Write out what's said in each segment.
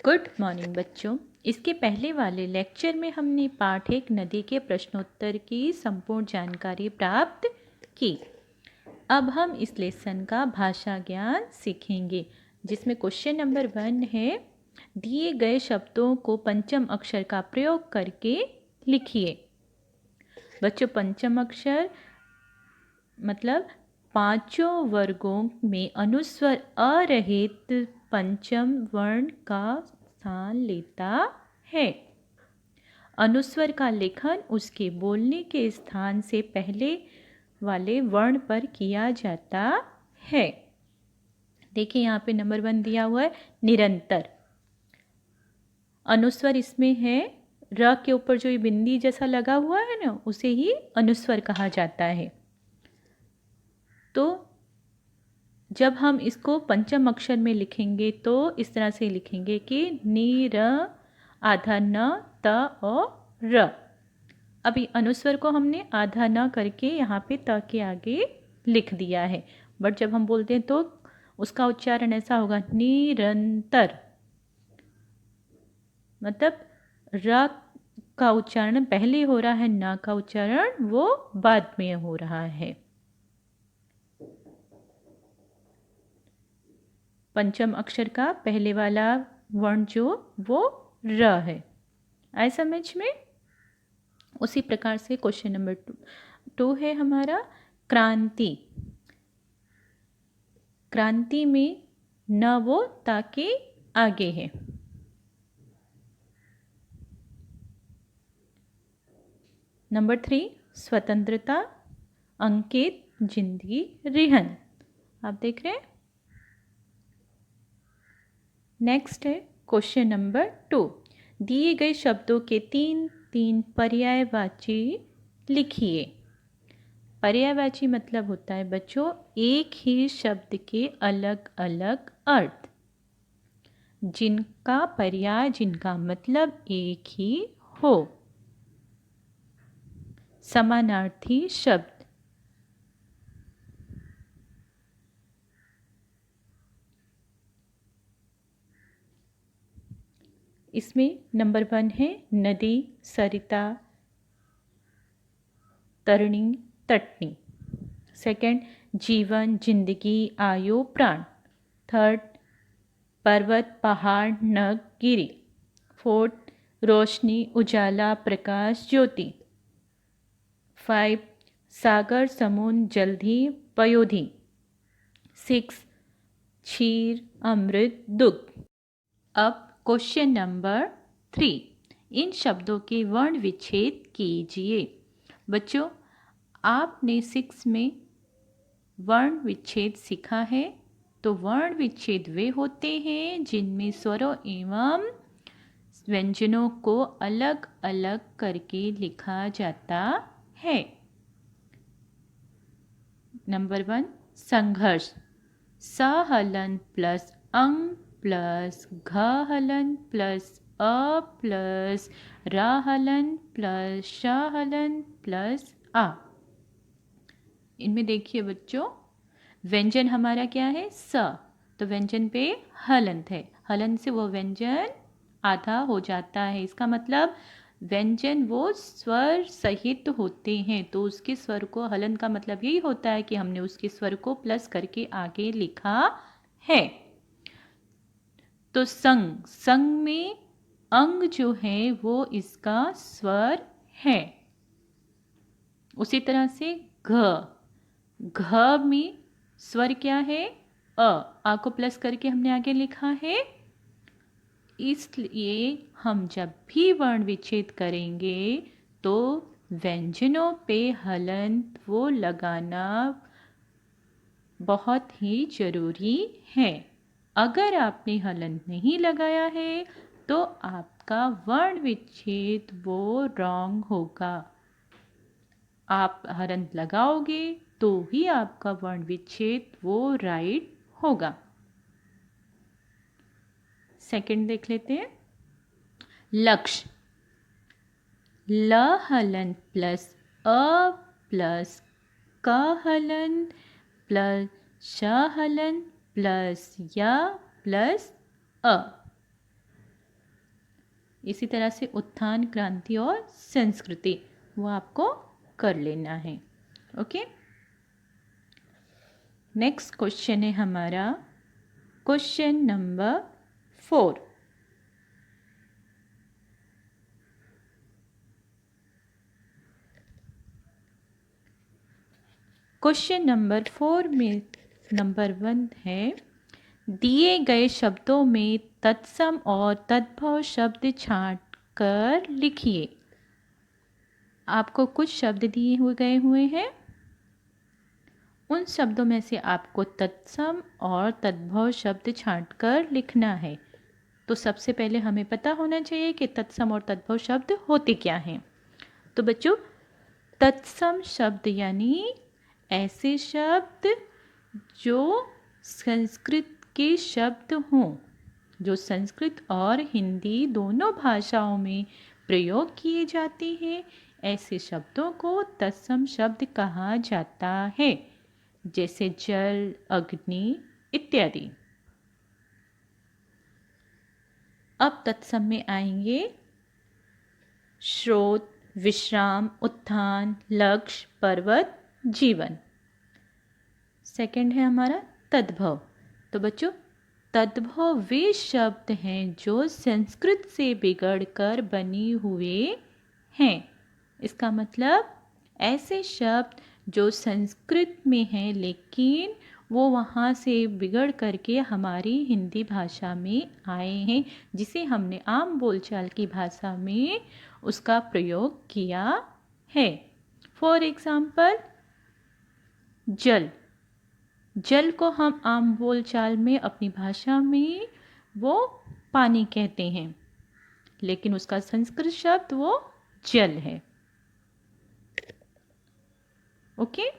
Good morning बच्चों। इसके पहले वाले लेक्चर में हमने पाठ 1 नदी के प्रश्नोत्तर की संपूर्ण जानकारी प्राप्त की। अब हम इस लेसन का भाषा ज्ञान सीखेंगे, जिसमें क्वेश्चन नंबर 1 है, दिए गए शब्दों को पंचम अक्षर का प्रयोग करके लिखिए। बच्चों, पंचम अक्षर मतलब पांचों वर्गों में अनुस्वर अरहित पंचम वर्ण का स्थान लेता है। अनुस्वर का लेखन उसके बोलने के स्थान से पहले वाले वर्ण पर किया जाता है। देखिए यहाँ पे नंबर 1 दिया हुआ है, निरंतर। अनुस्वर इसमें है, र के ऊपर जो ये बिंदी जैसा लगा हुआ है ना, उसे ही अनुस्वर कहा जाता है। तो जब हम इसको पंचम अक्षर में लिखेंगे तो इस तरह से लिखेंगे कि नी र आधा न त और र। अभी अनुस्वर को हमने आधा न करके यहाँ पे त के आगे लिख दिया है, बट जब हम बोलते हैं तो उसका उच्चारण ऐसा होगा, निरंतर। मतलब र का उच्चारण पहले हो रहा है, न का उच्चारण वो बाद में हो रहा है। पंचम अक्षर का पहले वाला वर्ण जो वो र है। आए समझ में? उसी प्रकार से क्वेश्चन नंबर 2 है हमारा, क्रांति। क्रांति में न वो ताकि आगे है। नंबर 3 स्वतंत्रता, अंकित, जिंदगी, रिहन। आप देख रहे हैं। नेक्स्ट है क्वेश्चन नंबर 2, दिए गए शब्दों के 3 पर्यायवाची लिखिए। पर्यायवाची मतलब होता है बच्चों एक ही शब्द के अलग अलग अर्थ, जिनका पर्याय, जिनका मतलब एक ही हो। समानार्थी शब्द। इसमें नंबर 1 है नदी, सरिता, तरणी, तटनी। सेकंड, जीवन, जिंदगी, आयु, प्राण। थर्ड, पर्वत, पहाड़, नग, गिरी। फोर्थ, रोशनी, उजाला, प्रकाश, ज्योति। 5, सागर, समुद्र, जलधि, पयोधि। 6, क्षीर, अमृत, दुग्ध। अब क्वेश्चन नंबर 3, इन शब्दों के वर्ण विच्छेद कीजिए। बच्चों, आपने 6 में वर्ण विच्छेद सीखा है। तो वर्ण विच्छेद वे होते हैं जिनमें स्वरों एवं व्यंजनों को अलग अलग करके लिखा जाता है। नंबर 1, संघर्ष। स हलन प्लस अंग प्लस घ हलन प्लस अ प्लस र हलन प्लस श हलन प्लस आ। इनमें देखिए बच्चों, व्यंजन हमारा क्या है, स। तो व्यंजन पे हलंत है, हलन से वो व्यंजन आधा हो जाता है। इसका मतलब व्यंजन वो स्वर सहित होते हैं, तो उसके स्वर को, हलन का मतलब यही होता है कि हमने उसके स्वर को प्लस करके आगे लिखा है। तो संग, संग में अंग जो है वो इसका स्वर है। उसी तरह से घ, घ में स्वर क्या है, आ को प्लस करके हमने आगे लिखा है। इसलिए हम जब भी वर्ण विच्छेद करेंगे तो व्यंजनों पे हलंत वो लगाना बहुत ही जरूरी है। अगर आपने हलंत नहीं लगाया है तो आपका वर्ण विच्छेद वो रॉन्ग होगा। आप हलंत लगाओगे तो ही आपका वर्ण विच्छेद वो राइट होगा। सेकंड देख लेते हैं, लक्ष्य। ल हलन प्लस अ प्लस क हलन प्लस श हलन प्लस य प्लस अ। इसी तरह से उत्थान, क्रांति और संस्कृति वो आपको कर लेना है। ओके, नेक्स्ट क्वेश्चन है हमारा क्वेश्चन नंबर 4। क्वेश्चन नंबर 4 में नंबर 1 है, दिए गए शब्दों में तत्सम और तद्भव शब्द छांट कर लिखिए। आपको कुछ शब्द दिए गए हुए हैं, उन शब्दों में से आपको तत्सम और तद्भव शब्द छांट कर लिखना है। तो सबसे पहले हमें पता होना चाहिए कि तत्सम और तद्भव शब्द होते क्या हैं। तो बच्चों, तत्सम शब्द यानी ऐसे शब्द जो संस्कृत के शब्द हों, जो संस्कृत और हिंदी दोनों भाषाओं में प्रयोग किए जाते हैं, ऐसे शब्दों को तत्सम शब्द कहा जाता है, जैसे जल, अग्नि इत्यादि। अब तत्सम में आएंगे स्रोत, विश्राम, उत्थान, लक्ष्य, पर्वत, जीवन। सेकंड है हमारा तद्भव। तो बच्चों, तद्भव वे शब्द हैं जो संस्कृत से बिगड़कर बने हुए हैं। इसका मतलब ऐसे शब्द जो संस्कृत में हैं लेकिन वो वहाँ से बिगड़ करके हमारी हिंदी भाषा में आए हैं, जिसे हमने आम बोलचाल की भाषा में उसका प्रयोग किया है। फॉर एग्जाम्पल, जल। जल को हम आम बोलचाल में अपनी भाषा में वो पानी कहते हैं, लेकिन उसका संस्कृत शब्द वो जल है। ओके,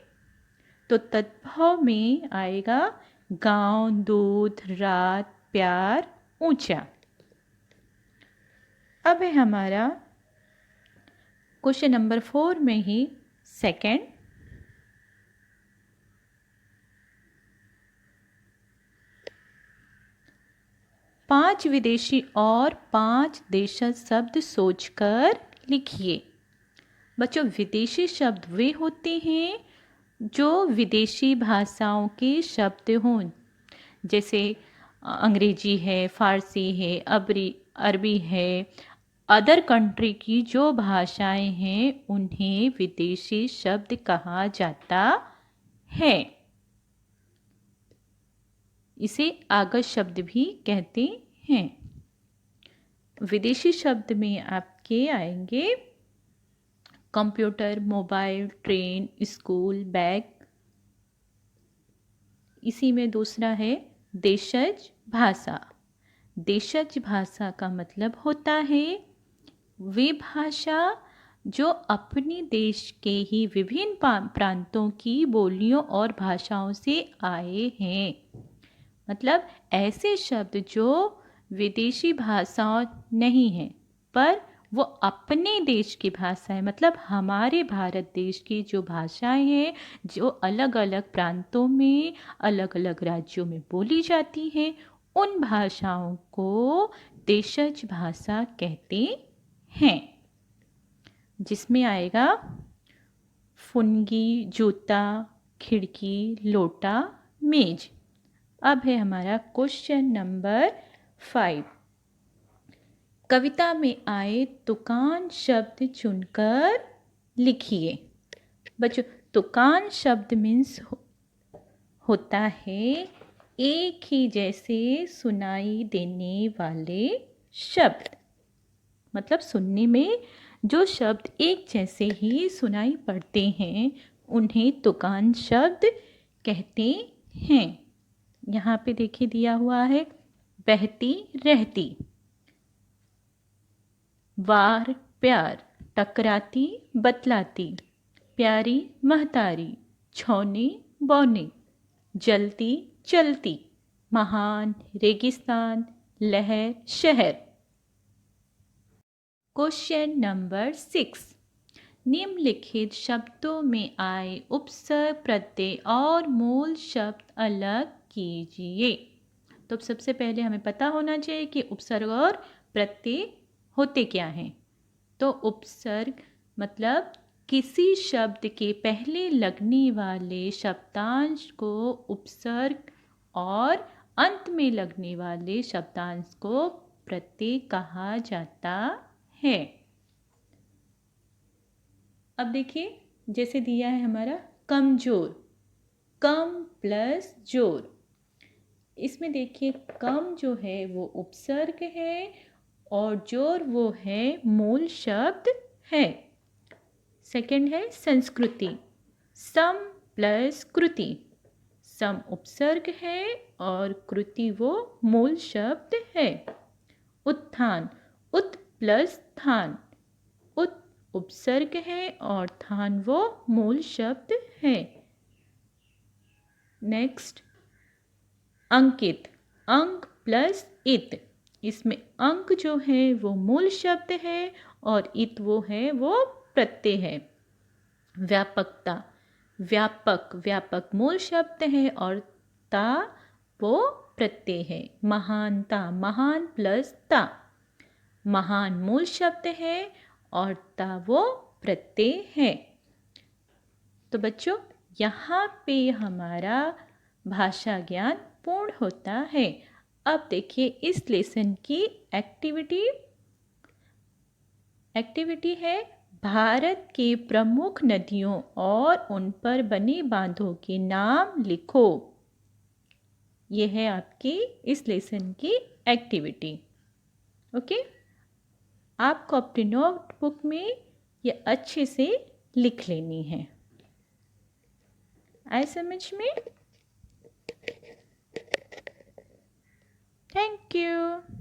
तो तद्भव में आएगा गांव, दूध, रात, प्यार, ऊंचा। अब है हमारा क्वेश्चन नंबर 4 में ही सेकंड, पांच विदेशी और 5 देशज शब्द सोचकर लिखिए। बच्चों, विदेशी शब्द वे होते हैं जो विदेशी भाषाओं के शब्द हों, जैसे अंग्रेजी है, फारसी है, अरबी है। अदर कंट्री की जो भाषाएं हैं उन्हें विदेशी शब्द कहा जाता है। इसे आगत शब्द भी कहते हैं। विदेशी शब्द में आपके आएंगे computer, mobile, train, school, bag. इसी में दूसरा है देशज भाषा। देशज भाषा का मतलब होता है वे भाषा जो अपने देश के ही विभिन्न प्रांतों की बोलियों और भाषाओं से आए हैं। मतलब ऐसे शब्द जो विदेशी भाषाओं नहीं हैं, पर वो अपने देश की भाषा है, मतलब हमारे भारत देश की जो भाषाएं हैं, जो अलग अलग प्रांतों में, अलग अलग राज्यों में बोली जाती हैं, उन भाषाओं को देशज भाषा कहते हैं। जिसमें आएगा फुनगी, जूता, खिड़की, लोटा, मेज। अब है हमारा क्वेश्चन नंबर 5। कविता में आए तुकान शब्द चुनकर लिखिए। बच्चों, तुकान शब्द मीन्स होता है एक ही जैसे सुनाई देने वाले शब्द। मतलब सुनने में जो शब्द एक जैसे ही सुनाई पड़ते हैं उन्हें तुकान शब्द कहते हैं। यहाँ पे देखिए दिया हुआ है बहती रहती, वार प्यार, टकराती बतलाती, प्यारी महतारी, छौने बौने, जलती चलती, महान रेगिस्तान, लहर शहर। Question number 6। निम्नलिखित शब्दों में आए उपसर्ग, प्रत्यय और मूल शब्द अलग कीजिए। तो सबसे पहले हमें पता होना चाहिए कि उपसर्ग और प्रत्यय होते क्या हैं? तो उपसर्ग मतलब किसी शब्द के पहले लगने वाले शब्दांश को उपसर्ग और अंत में लगने वाले शब्दांश को प्रत्यय कहा जाता है। अब देखिए, जैसे दिया है हमारा कमजोर, कम प्लस जोर। इसमें देखिए कम जो है वो उपसर्ग है और जोर वो है मूल शब्द है। सेकंड है संस्कृति, सम प्लस कृति। सम उपसर्ग है और कृति वो मूल शब्द है। उत्थान, उत प्लस थान। उत उपसर्ग है और थान वो मूल शब्द है। नेक्स्ट अंकित, अंक प्लस इत। इसमें अंक जो है वो मूल शब्द है और इत वो है वो प्रत्यय है। व्यापकता, व्यापक, व्यापक मूल शब्द है और ता वो प्रत्यय है। महानता, महान प्लस ता। महान मूल शब्द है और ता वो प्रत्यय है। तो बच्चों यहाँ पे हमारा भाषा ज्ञान पूर्ण होता है। अब देखिए इस लेसन की एक्टिविटी है भारत के प्रमुख नदियों और उन पर बने बांधों के नाम लिखो। ये है आपकी इस लेसन की एक्टिविटी। ओके, आपको अपनी नोटबुक में ये अच्छे से लिख लेनी है। आए समझ में? Thank you.